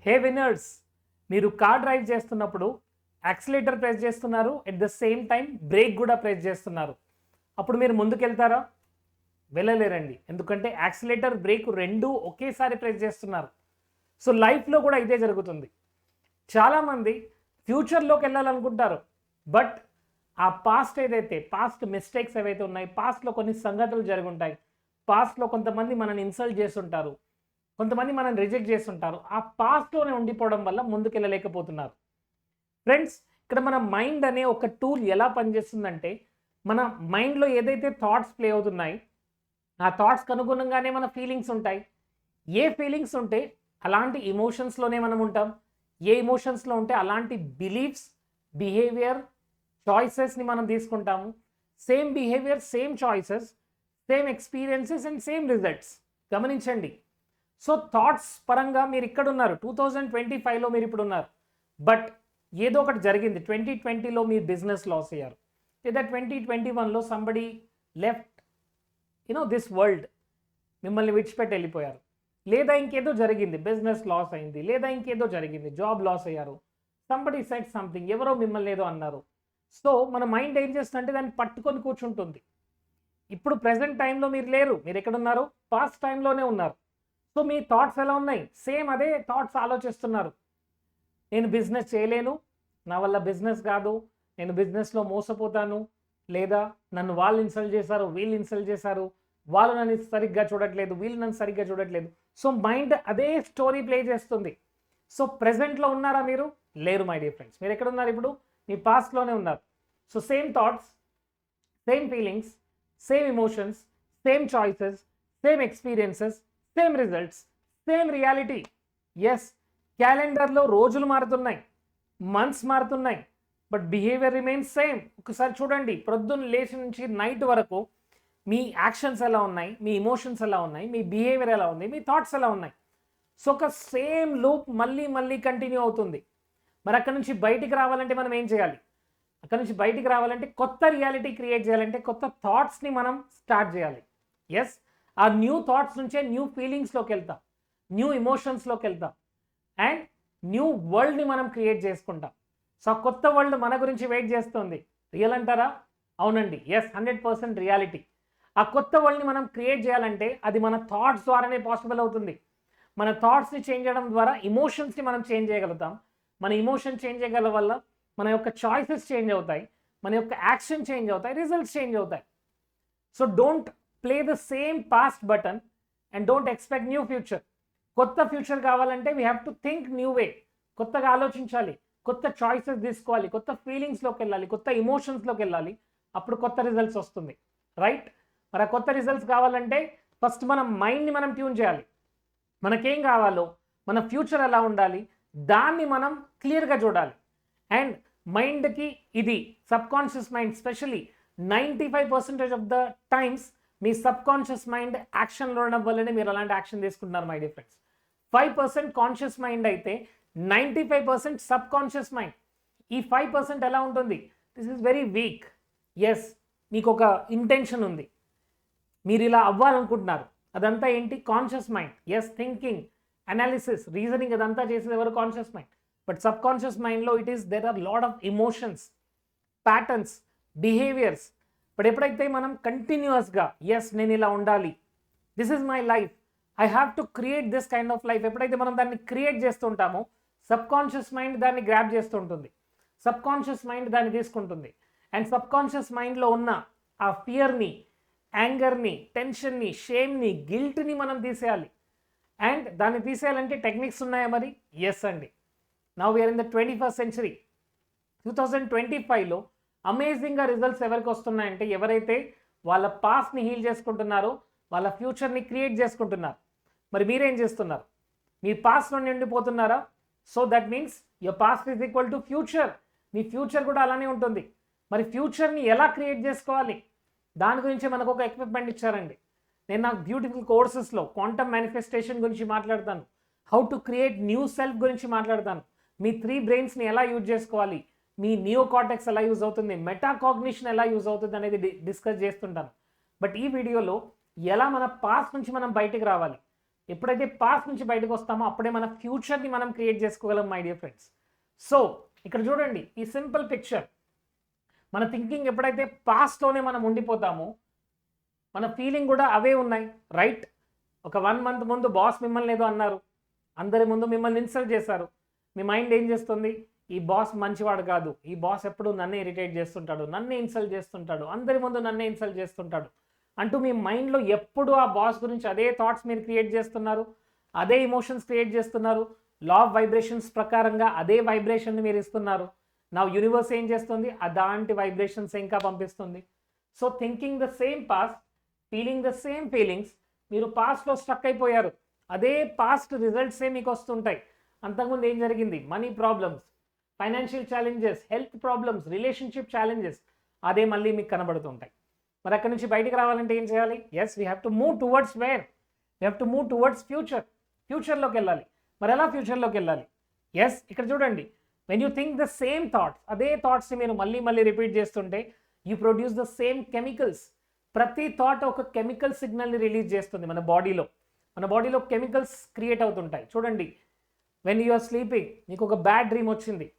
హే winners, మీరు car drive చేస్తున్నప్పుడు accelerator press చేస్తున్నారు, at the same time break కూడా ప్రెస్ చేస్తున్నారు. అప్పుడు మీరు ముందుకెళ్తారా? వెళ్ళలేరండి. ఎందుకంటే యాక్సిలేటర్ బ్రేక్ రెండూ ఒకేసారి ప్రెస్ చేస్తున్నారు. సో లైఫ్లో కూడా ఇదే జరుగుతుంది. చాలామంది ఫ్యూచర్లోకి వెళ్ళాలనుకుంటారు, బట్ ఆ పాస్ట్ మిస్టేక్స్ ఏవైతే ఉన్నాయి, పాస్ట్లో కొన్ని సంఘటనలు జరుగుంటాయి, పాస్ట్లో కొంతమంది మనల్ని ఇన్సల్ట్ చేస్తుంటారు, కొంతమంది మనల్ని రిజెక్ట్ చేస్తుంటారు. ఆ పాస్ట్లోనే ఉండిపోవడం వల్ల ముందుకెళ్ళలేకపోతున్నారు. ఫ్రెండ్స్, ఇక్కడ మన మైండ్ అనే ఒక టూల్ ఎలా పనిచేస్తుందంటే, మన మైండ్లో ఏదైతే థాట్స్ ప్లే అవుతున్నాయి, ఆ థాట్స్కి అనుగుణంగానే మన ఫీలింగ్స్ ఉంటాయి. ఏ ఫీలింగ్స్ ఉంటే అలాంటి ఎమోషన్స్లోనే మనం ఉంటాం. ఏ ఎమోషన్స్లో ఉంటే అలాంటి బిలీఫ్స్, బిహేవియర్, చాయిసెస్ని మనం తీసుకుంటాము. Same behaviour, same choices, same experiences and same results. గమనించండి. సో థాట్స్ పరంగా మీరు ఇక్కడ ఉన్నారు, 2025లో మీరు ఇప్పుడు ఉన్నారు. బట్ ఏదో ఒకటి జరిగింది. 2020లో మీరు బిజినెస్ లాస్ అయ్యారు, లేదా 2021లో సంబడి లెఫ్ట్ దిస్ వరల్డ్, మిమ్మల్ని విడిచిపెట్టి వెళ్ళిపోయారు, లేదా ఇంకేదో జరిగింది, బిజినెస్ లాస్ అయింది, లేదా ఇంకేదో జరిగింది, జాబ్ లాస్ అయ్యారు, సంబడి సెడ్ సంథింగ్, ఎవరో మిమ్మల్ని ఏదో అన్నారు. సో మన మైండ్ ఏం చేస్తుందంటే దాన్ని పట్టుకొని కూర్చుంటుంది. ఇప్పుడు ప్రజెంట్ టైంలో మీరు లేరు, మీరు ఎక్కడున్నారు? పాస్ట్ టైంలోనే ఉన్నారు. సో మీ థాట్స్ ఎలా ఉన్నాయి? సేమ్ అదే థాట్స్ ఆలోచిస్తున్నారు. నేను బిజినెస్ చేయలేను, నా వల్ల బిజినెస్ కాదు, నేను బిజినెస్లో మోసపోతాను, లేదా నన్ను వాళ్ళు ఇన్సల్ట్ చేశారు, వీళ్ళు ఇన్సల్ట్ చేశారు, వాళ్ళు నన్ను సరిగ్గా చూడట్లేదు, వీళ్ళు నన్ను సరిగ్గా చూడట్లేదు. సో మైండ్ అదే స్టోరీ ప్లే చేస్తుంది. సో ప్రెజెంట్లో ఉన్నారా మీరు? లేరు మై డియర్ ఫ్రెండ్స్. మీరు ఎక్కడ ఉన్నారు ఇప్పుడు? మీ పాస్ట్లోనే ఉన్నారు. So same thoughts, same feelings, same emotions, same choices, same experiences, same results, same reality. Yes, క్యాలెండర్లో రోజులు మారుతున్నాయి, మంత్స్ మారుతున్నాయి, బట్ బిహేవియర్ రిమైన్స్ సేమ్. ఒకసారి చూడండి, ప్రొద్దున లేచి నుంచి నైట్ వరకు మీ యాక్షన్స్ ఎలా ఉన్నాయి, మీ ఎమోషన్స్ ఎలా ఉన్నాయి, మీ బిహేవియర్ ఎలా ఉంది, మీ థాట్స్ ఎలా ఉన్నాయి. సో ఒక సేమ్ లూప్ మళ్ళీ మళ్ళీ కంటిన్యూ అవుతుంది. మరి అక్కడ నుంచి బయటికి రావాలంటే మనం ఏం చేయాలి? అక్కడ నుంచి బయటికి రావాలంటే కొత్త రియాలిటీ క్రియేట్ చేయాలంటే కొత్త థాట్స్ని మనం స్టార్ట్ చేయాలి. ఎస్, ఆ న్యూ థాట్స్ నుంచే న్యూ ఫీలింగ్స్లోకి వెళ్తాం, న్యూ ఎమోషన్స్లోకి వెళ్తాం, అండ్ న్యూ వరల్డ్ని మనం క్రియేట్ చేసుకుంటాం. సో ఆ కొత్త వరల్డ్ మన గురించి వెయిట్ చేస్తుంది. రియల్ అంటారా? అవునండి. Yes, 100% reality. ఆ కొత్త వరల్డ్ని మనం క్రియేట్ చేయాలంటే అది మన థాట్స్ ద్వారానే పాసిబుల్ అవుతుంది. మన థాట్స్ని చేంజ్ చేయడం ద్వారా ఎమోషన్స్ని మనం చేంజ్ చేయగలుగుతాం. మన ఎమోషన్ చేంజ్ చేయగల వల్ల మన యొక్క చాయిసెస్ చేంజ్ అవుతాయి, మన యొక్క యాక్షన్ చేంజ్ అవుతాయి, రిజల్ట్స్ చేంజ్ అవుతాయి. So don't play the same past button and don't expect new future. కొత్త ఫ్యూచర్ కావాలంటే we have to think new way. కొత్తగా ఆలోచించాలి, కొత్త చాయిసెస్ తీసుకోవాలి, కొత్త ఫీలింగ్స్లోకి వెళ్ళాలి, కొత్త ఎమోషన్స్లోకి వెళ్ళాలి. అప్పుడు కొత్త రిజల్ట్స్ వస్తుంది. రైట్? మరి ఆ కొత్త రిజల్ట్స్ కావాలంటే ఫస్ట్ మన మైండ్ని మనం ట్యూన్ చేయాలి. మనకేం కావాలో, మన ఫ్యూచర్ ఎలా ఉండాలి, దాన్ని మనం క్లియర్గా చూడాలి. అండ్ మైండ్కి ఇది subconscious mind, specially 95% of the times మీ సబ్కాన్షియస్ మైండ్ యాక్షన్లో ఉండడం వల్లనే మీరు అలాంటి యాక్షన్ తీసుకుంటున్నారు my dear friends. 5% conscious mind అయితే 95% సబ్కాన్షియస్ మైండ్. ఈ 5% ఎలా ఉంటుంది? This is very weak. Yes, మీకు ఒక ఇంటెన్షన్ ఉంది, మీరు ఇలా అవ్వాలనుకుంటున్నారు, అదంతా ఏంటి? Conscious mind. Yes, thinking, analysis, reasoning, అదంతా చేసేది ఎవరు? Conscious mind. But subconscious మైండ్లో there are lot of emotions, patterns, behaviours. But ఎప్పుడైతే మనం కంటిన్యూస్గా ఎస్ నేను ఇలా ఉండాలి, this is my life, I have to create this kind of life, ఎప్పుడైతే మనం దాన్ని క్రియేట్ చేస్తుంటామో సబ్ కాన్షియస్ మైండ్ దాన్ని గ్రాప్ చేస్తుంటుంది, సబ్ కాన్షియస్ మైండ్ దాన్ని తీసుకుంటుంది. అండ్ సబ్ కాన్షియస్ మైండ్లో ఉన్న ఆ ఫియర్ని, యాంగర్ని, టెన్షన్ని, షేమ్ని, గిల్ట్ని మనం తీసేయాలి. అండ్ దాన్ని తీసేయాలంటే టెక్నిక్స్ ఉన్నాయా మరి? ఎస్ అండి. Now we're in the 21st century. 2025లో అమేజింగ్గా రిజల్ట్స్ ఎవరికి వస్తున్నాయంటే ఎవరైతే వాళ్ళ పాస్ట్ని హీల్ చేసుకుంటున్నారో, వాళ్ళ ఫ్యూచర్ని క్రియేట్ చేసుకుంటున్నారు. మరి మీరేం చేస్తున్నారు? మీ పాస్ట్లో నిండిపోతున్నారా? So that means your past is equal to future. మీ ఫ్యూచర్ కూడా అలానే ఉంటుంది. మరి ఫ్యూచర్ని ఎలా క్రియేట్ చేసుకోవాలి? దాని గురించి మనకు ఒక ఎక్విప్మెంట్ ఇచ్చారండి. నేను నాకు బ్యూటిఫుల్ కోర్సెస్లో క్వాంటమ్ మేనిఫెస్టేషన్ గురించి మాట్లాడతాను, how to create new self గురించి మాట్లాడతాను, మీ 3 బ్రెయిన్స్ని ఎలా యూజ్ చేసుకోవాలి, మీ నియో కార్టెక్స్ ఎలా యూజ్ అవుతుంది, మెటాకాగ్నిషన్ ఎలా యూజ్ అవుతుంది అనేది డిస్కస్ చేస్తుంటాను. బట్ ఈ వీడియోలో ఎలా మన పాస్ట్ నుంచి మనం బయటికి రావాలి, ఎప్పుడైతే పాస్ట్ నుంచి బయటకు వస్తామో అప్పుడే మన ఫ్యూచర్ని మనం క్రియేట్ చేసుకోగలం మై డియర్ ఫ్రెండ్స్. సో ఇక్కడ చూడండి ఈ సింపుల్ పిక్చర్, మన థింకింగ్ ఎప్పుడైతే పాస్ట్లోనే మనం ఉండిపోతామో మన ఫీలింగ్ కూడా అవే ఉన్నాయి, రైట్? ఒక 1 మంత్ ముందు బాస్ మిమ్మల్ని ఏదో అన్నారు, అందరి ముందు మిమ్మల్ని ఇన్సల్ట్ చేశారు. మీ మైండ్ ఏం చేస్తుంది? ఈ బాస్ మంచివాడు కాదు, ఈ బాస్ ఎప్పుడు నన్నే ఇరిటేట్ చేస్తుంటాడు, నన్నే ఇన్సల్ట్ చేస్తుంటాడు, అందరి ముందు నన్నే ఇన్సల్ట్ చేస్తుంటాడు అంటూ మీ మైండ్లో ఎప్పుడు ఆ బాస్ గురించి అదే థాట్స్ మీరు క్రియేట్ చేస్తున్నారు, అదే ఇమోషన్స్ క్రియేట్ చేస్తున్నారు. లా ఆఫ్ వైబ్రేషన్స్ ప్రకారంగా అదే వైబ్రేషన్ని మీరు ఇస్తున్నారు. నా యూనివర్స్ ఏం చేస్తుంది? అలాంటి వైబ్రేషన్స్ ఇంకా పంపిస్తుంది. So thinking the same past, feeling the same feelings, మీరు పాస్ట్లో స్ట్రక్ అయిపోయారు. అదే పాస్ట్ రిజల్ట్సే మీకు వస్తుంటాయి. అంతకుముందు ఏం జరిగింది? Money problems, financial challenges, health problems, relationship challenges, అదే మళ్ళీ మీకు కనబడుతుంటాయి. మరి అక్కడి నుంచి బయటికి రావాలంటే ఏం చేయాలి? Yes, we have to move towards where? We have to move towards future. ఫ్యూచర్లోకి వెళ్ళాలి. మరి ఎలా ఫ్యూచర్లోకి వెళ్ళాలి? ఎస్, ఇక్కడ చూడండి, when you think the same thoughts, అదే థాట్స్ని మీరు మళ్ళీ మళ్ళీ రిపీట్ చేస్తుంటే you produce the same chemicals. ప్రతి థాట్ ఒక కెమికల్ సిగ్నల్ని రిలీజ్ చేస్తుంది మన బాడీలో. మన బాడీలో కెమికల్స్ క్రియేట్ అవుతుంటాయి. చూడండి, వెన్ యూ ఆర్ స్లీపింగ్, మీకు ఒక బ్యాడ్ డ్రీమ్ వచ్చింది,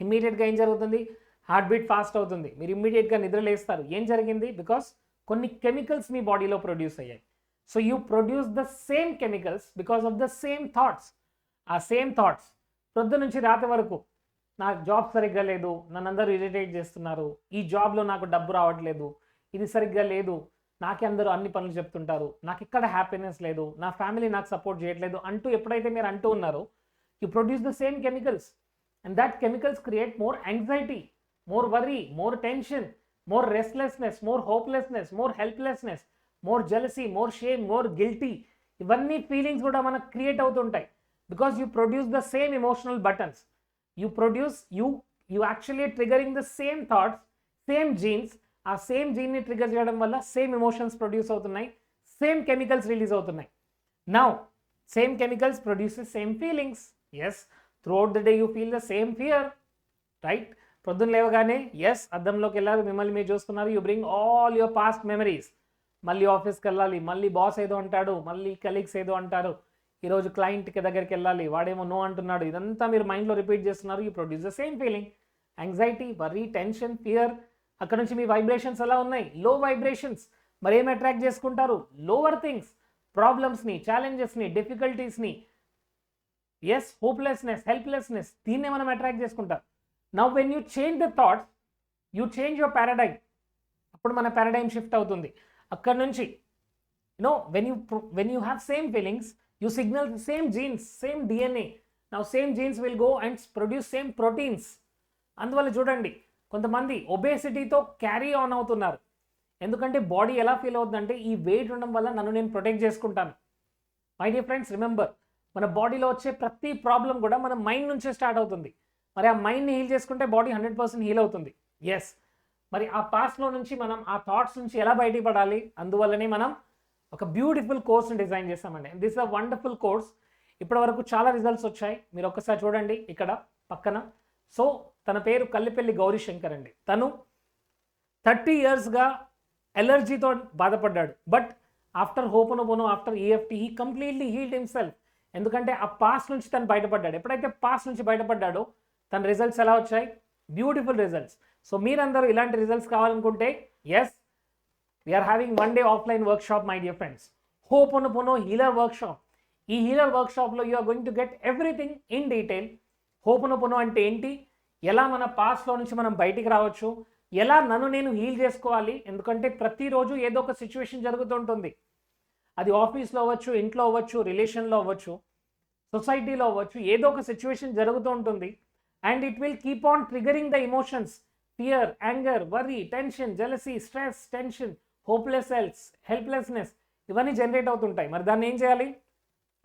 ఇమ్మీడియట్గా ఏం జరుగుతుంది? హార్ట్ బీట్ ఫాస్ట్ అవుతుంది, మీరు ఇమ్మీడియట్గా నిద్రలేస్తారు. ఏం జరిగింది? బికాస్ కొన్ని కెమికల్స్ మీ బాడీలో ప్రొడ్యూస్ అయ్యాయి. So you produce the same chemicals because of the same thoughts. ఆ సేమ్ థాట్స్ పొద్దు నుంచి రాత్రి వరకు, నా జాబ్ సరిగ్గా లేదు, నన్ను అందరూ ఇరిటేట్ చేస్తున్నారు, ఈ జాబ్లో నాకు డబ్బు రావట్లేదు, ఇది సరిగ్గా లేదు, నాకే అందరూ అన్ని పనులు చెప్తుంటారు, నాకు ఇక్కడ హ్యాపీనెస్ లేదు, నా ఫ్యామిలీ నాకు సపోర్ట్ చేయట్లేదు అంటూ ఎప్పుడైతే మీరు అంటూ ఉన్నారో you produce the same chemicals. And that chemicals create more anxiety, more worry, more tension, more restlessness, more hopelessness, more helplessness, more jealousy, more shame, more guilty. ఇవన్నీ ఫీలింగ్స్ కూడా మనకు క్రియేట్ అవుతుంటాయి because you produce the same emotional buttons. You actually triggering the same thoughts, same genes. ఆ same జీన్ని trigger చేయడం వల్ల same emotions produce అవుతున్నాయి, same chemicals release అవుతున్నాయి. Now same chemicals produces same feelings. Yes, throughout the day you feel the same fear, right? పొద్దున్న లేవగానే yes అద్దంలోకి వెళ్ళాలి, మిమ్మల్ని మీరు చూస్తున్నారు, you bring all your past memories. మళ్ళీ ఆఫీస్కి వెళ్ళాలి, మళ్ళీ బాస్ ఏదో అంటాడు, మళ్ళీ కలీగ్స్ ఏదో అంటారు, ఈరోజు క్లయింట్కి దగ్గరికి వెళ్ళాలి, వాడేమో నో అంటున్నాడు, ఇదంతా మీరు మైండ్లో రిపీట్ చేస్తున్నారు. You produce the same feeling, anxiety, worry, tension, fear. అక్కడ నుంచి మీ వైబ్రేషన్స్ ఎలా ఉన్నాయి? లో వైబ్రేషన్స్. మరి ఏం అట్రాక్ట్ చేసుకుంటారు? లోవర్ థింగ్స్, ప్రాబ్లమ్స్ని, ఛాలెంజెస్ని, డిఫికల్టీస్ని, ఎస్, హోప్లెస్నెస్, హెల్ప్లెస్నెస్, దీన్నే మనం అట్రాక్ట్ చేసుకుంటాం. Now when you change the thoughts, you change your paradigm. అప్పుడు మన పారాడైమ్ షిఫ్ట్ అవుతుంది. అక్కడ నుంచి when you have same feelings, you signal the same genes, same DNA. Now same genes will go and produce same proteins. అందువల్ల చూడండి, కొంతమంది ఒబేసిటీతో carry on అవుతున్నారు. ఎందుకంటే బాడీ ఎలా ఫీల్ అవుతుందంటే ఈ వెయిట్ ఉండడం వల్ల నన్ను నేను ప్రొటెక్ట్ చేసుకుంటాను. మై డియర్ ఫ్రెండ్స్, రిమెంబర్, మన బాడీలో వచ్చే ప్రతి ప్రాబ్లం కూడా మన మైండ్ నుంచే స్టార్ట్ అవుతుంది. మరి ఆ మైండ్ని హీల్ చేసుకుంటే బాడీ 100% హీల్ అవుతుంది. ఎస్, మరి ఆ పాస్ట్లో నుంచి మనం ఆ థాట్స్ నుంచి ఎలా బయటపడాలి? అందువల్లనే మనం ఒక బ్యూటిఫుల్ కోర్స్ని డిజైన్ చేస్తామండి. This is a wonderful course. ఇప్పటి వరకు చాలా రిజల్ట్స్ వచ్చాయి, మీరు ఒక్కసారి చూడండి ఇక్కడ పక్కన. సో తన పేరు కల్లిపల్లి గౌరీశంకర్ అండి. తను 30 yearsగా ఎలర్జీతో బాధపడ్డాడు. But after ho'oponopono, after EFT, he completely healed himself. ఎందుకంటే ఆ పాస్ట్ నుంచి తను బయటపడ్డాడు. ఎప్పుడైతే పాస్ట్ నుంచి బయటపడ్డాడో తన రిజల్ట్స్ ఎలా వచ్చాయి? Beautiful results. సో మీరందరూ ఇలాంటి రిజల్ట్స్ కావాలనుకుంటే yes, we're having 1 day offline workshop my dear friends, Ho'oponopono healer workshop. ఈ హీలర్ వర్క్షాప్లో you are going to get everything in detail. Ho'oponopono అంటే ఏంటి, ఎలా మన పాస్ట్లో నుంచి మనం బయటికి రావచ్చు, ఎలా నన్ను నేను హీల్ చేసుకోవాలి. ఎందుకంటే ప్రతిరోజు ఏదో ఒక సిచ్యువేషన్ జరుగుతుంటుంది. అది ఆఫీస్లో అవ్వచ్చు, ఇంట్లో అవ్వచ్చు, రిలేషన్లో అవ్వచ్చు, సొసైటీలో అవ్వచ్చు, ఏదో ఒక సిచ్యువేషన్ జరుగుతూ ఉంటుంది. And it will keep on triggering the emotions, fear, anger, worry, tension, jealousy, stress, tension, helplessness, ఇవన్నీ జనరేట్ అవుతుంటాయి. మరి దాన్ని ఏం చేయాలి?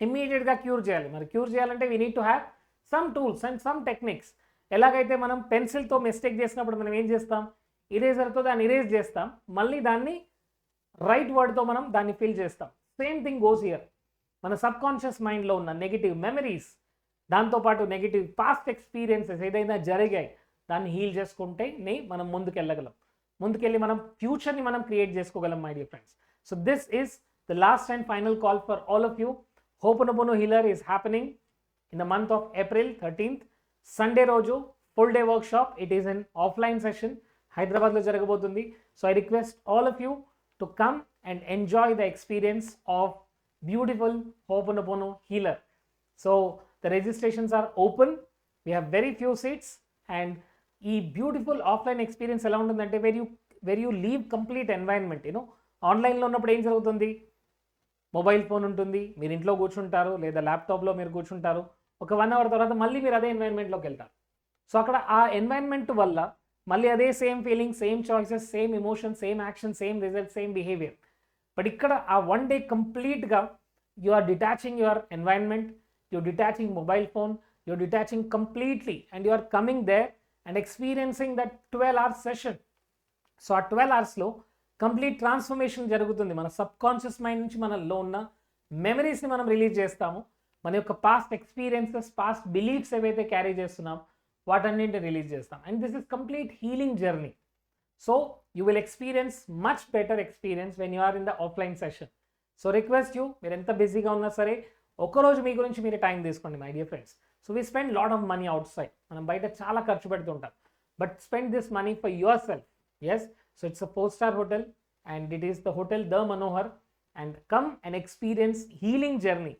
ఇమ్మీడియట్గా క్యూర్ చేయాలి. మరి క్యూర్ చేయాలంటే we need to have some tools and some techniques. ఎలాగైతే మనం పెన్సిల్తో మిస్టేక్ చేసినప్పుడు మనం ఏం చేస్తాం? ఇరేజర్తో దాన్ని ఇరేజ్ చేస్తాం, మళ్ళీ దాన్ని రైట్ వర్డ్తో మనం దాన్ని ఫిల్ చేస్తాం. Same thing goes here. మన సబ్కాన్షియస్ మైండ్లో ఉన్న నెగిటివ్ మెమరీస్, దాంతోపాటు నెగిటివ్ పాస్ట్ ఎక్స్పీరియన్సెస్ ఏదైనా జరిగాయి, దాన్ని హీల్ చేసుకుంటేనే మనం ముందుకెళ్ళగలం. ముందుకెళ్ళి మనం ఫ్యూచర్ని మనం క్రియేట్ చేసుకోగలం my dear friends. So this is the last and final call for all of you. Ho'oponopono Healer is happening in the month of April 13th. Sunday roju full day workshop. It is an offline session. Hyderabad lo jaragabotundi. So I request all of you to come and enjoy the experience of beautiful Ho'oponopono Healer. So the registrations are open. We have very few seats, and ఈ beautiful offline experience ఎలా ఉంటుందంటే where you leave complete environment. ఆన్లైన్లో ఉన్నప్పుడు ఏం జరుగుతుంది, mobile phone ఉంటుంది, మీరు ఇంట్లో కూర్చుంటారు లేదా ల్యాప్టాప్లో మీరు కూర్చుంటారు. ఒక 1 hour తర్వాత మళ్ళీ మీరు అదే ఎన్వైరన్మెంట్లోకి వెళ్తారు. సో అక్కడ ఆ ఎన్వైరన్మెంట్ వల్ల మళ్ళీ అదే same feeling, same choices, same emotion, same action, same result, same behaviour. But ఇక్కడ ఆ 1 day కంప్లీట్గా you are detaching your environment, you detaching mobile phone, you detaching completely, and you are coming there and experiencing that 12-hour session. So ఆ 12 hours complete transformation జరుగుతుంది. మన subconscious mind నుంచి మనలో ఉన్న మెమరీస్ని మనం రిలీజ్ చేస్తాము. మన యొక్క పాస్ట్ ఎక్స్పీరియన్సెస్, పాస్ట్ బిలీఫ్స్ ఏవైతే క్యారీ చేస్తున్నాం వాటన్నింటిని రిలీజ్ చేస్తాం. And this is complete healing journey. So you will experience much better experience when you are in the offline session. So request you, మీరు ఎంత బిజీగా ఉన్నా సరే ఒక్కరోజు మీ గురించి మీరు టైం తీసుకోండి my dear friends. So we spend lot of money outside. మనం బయట చాలా ఖర్చు పెడుతుంటాం. But spend this money for yourself. Yes, so it's a 4-star hotel and it is the hotel the Manohar. And come and experience healing journey.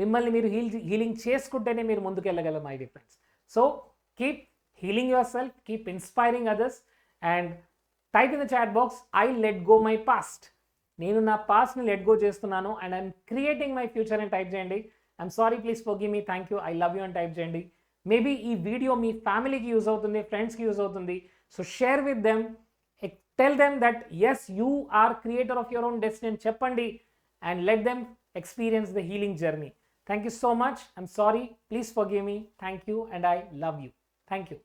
మిమ్మల్ని మీరు healing చేసుకుంటేనే మీరు ముందుకు వెళ్ళగలరు my dear friends. So keep healing yourself, keep inspiring others, and type in the chat box I let go my past. నేను నా పాస్ట్ని let go చేస్తున్నాను and I'm creating my future అని టైప్ చేయండి. I'm sorry, please forgive me, thank you, I love you అని type చేయండి. Maybe ఈ video మీ ఫ్యామిలీకి యూజ్ అవుతుంది, ఫ్రెండ్స్కి యూజ్ అవుతుంది. So share with them, tell them that yes you are creator of your own destiny అని చెప్పండి. And let them experience the healing journey. Thank you so much. I'm sorry, please forgive me, thank you, and I love you. Thank you.